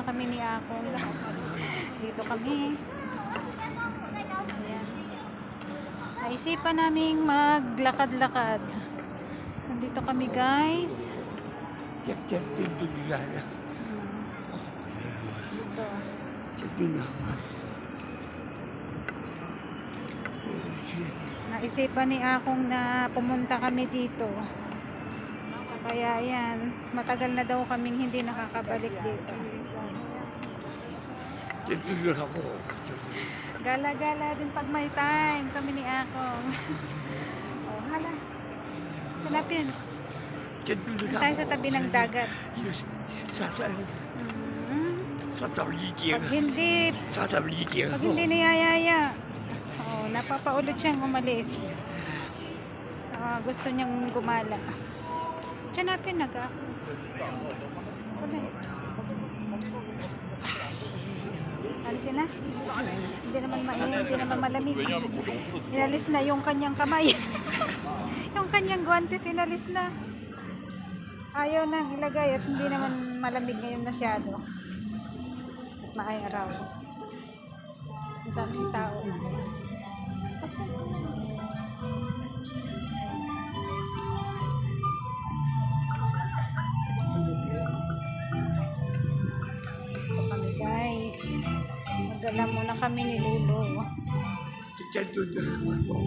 kami ni Akong. Dito kami. Ayan. Naisipan naming maglakad-lakad. Nandito kami guys. Cek pintu juga ada. Dito. Cek dulu. Naisipan ni Akong na pumunta kami dito. Kaya yan, matagal na daw kaming hindi nakakabalik dito. Cek dulu ako. Gala-gala din pag may time kami ni Akong. Oh, hala. Hanapin. Cek dulu Tayo sa tabi ng dagat. Sasablikin. Pag hindi niyayaya. Oh, napapaulot siyang umalis. Gusto niyang gumala. Hanapin na ka. Wala. Ano sila? Hindi naman malamig. Inalis na yung kanyang kamay. Yung kanyang guantes inalis na. Ayaw nang ilagay at hindi naman malamig ngayon masyado. At maayaraw. Ang daming tao. Ito kami guys. Magala muna kami ni Lolo. Cek dulu ako.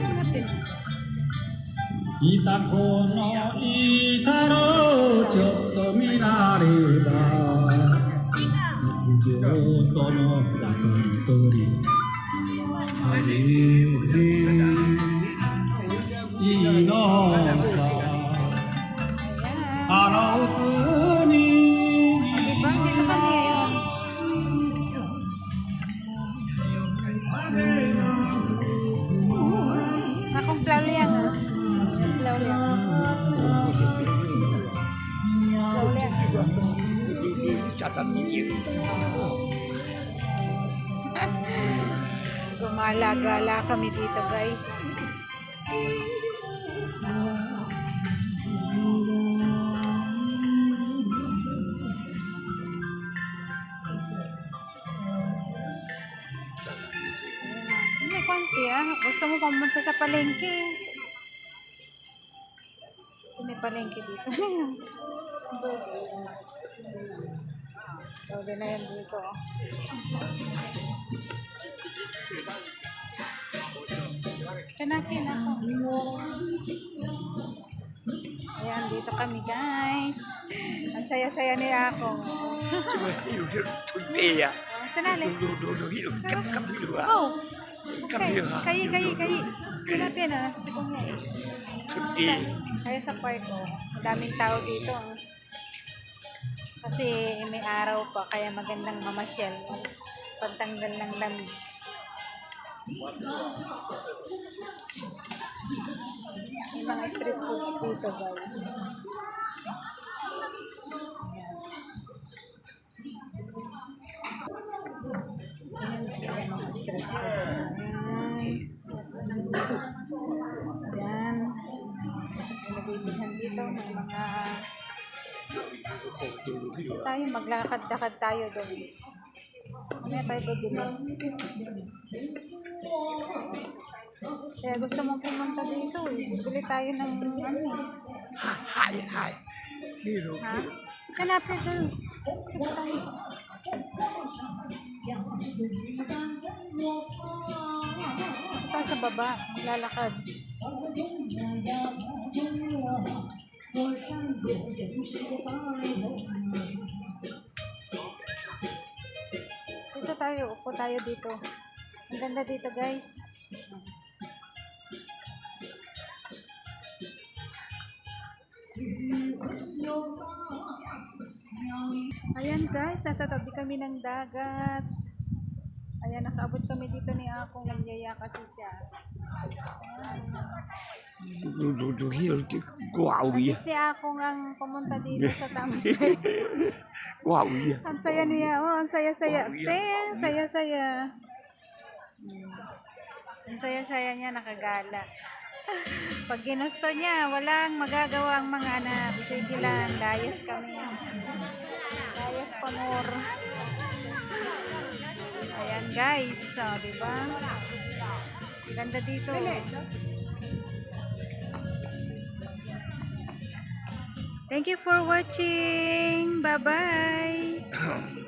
Hanapin. いたこのいたろうちょっと見られば白状その中一人さえいいのさ Ayan. あの図に Diba? Dito kami ngayon. Akong Claudia nga. Claudia. Claudia. Sasablikin. Gumala-gala kami dito guys. May kwansi gusto mo pumunta sa palengke. So, may palengke dito. Dole na yan dito. Hanapin ako. Ayan, dito kami guys. Ang saya-saya ni Akong. Cuma hidup tunde ya. Sanali. Dulu hidup kap dulu. Oh. Kami Kayi. Hanapin kasi kung ngayon. tunde. Kaya sa park ko, daming tao dito. Kasi may araw pa, kaya magandang mamasyal. Pagtanggal ng lamig. May mga street foods dito guys. Ayan, mga street foods. Ayan. May nabibilhan dito ng mga tayo, maglakad-lakad tayo doon. May tayo bibili. Kaya gusto mong pumunta dito bili tayo ng ano Hai. Hidup. ha? Hanapin doon. Sige tayo. Ito tayo sa baba, maglalakad. Dito tayo, upo tayo dito. Ang ganda dito guys. Ayan guys, nasa tabi kami ng dagat. Ayan, nakaabot kami dito ni Akong, nagyaya kasi siya. Dulu hidup guau ya. Gusto ni Akong ang pumunta dito sa Tamas. Guau ya. Ang saya niya, ang saya-saya. Ten, saya-saya. Ang saya-saya niya, nakagala. Pag ginusto niya, walang magagawa ang mga anak. Sige lang, layas kami. Layas amor. Ayan guys, so, diba? Ganda dito. Thank you for watching. Bye-bye.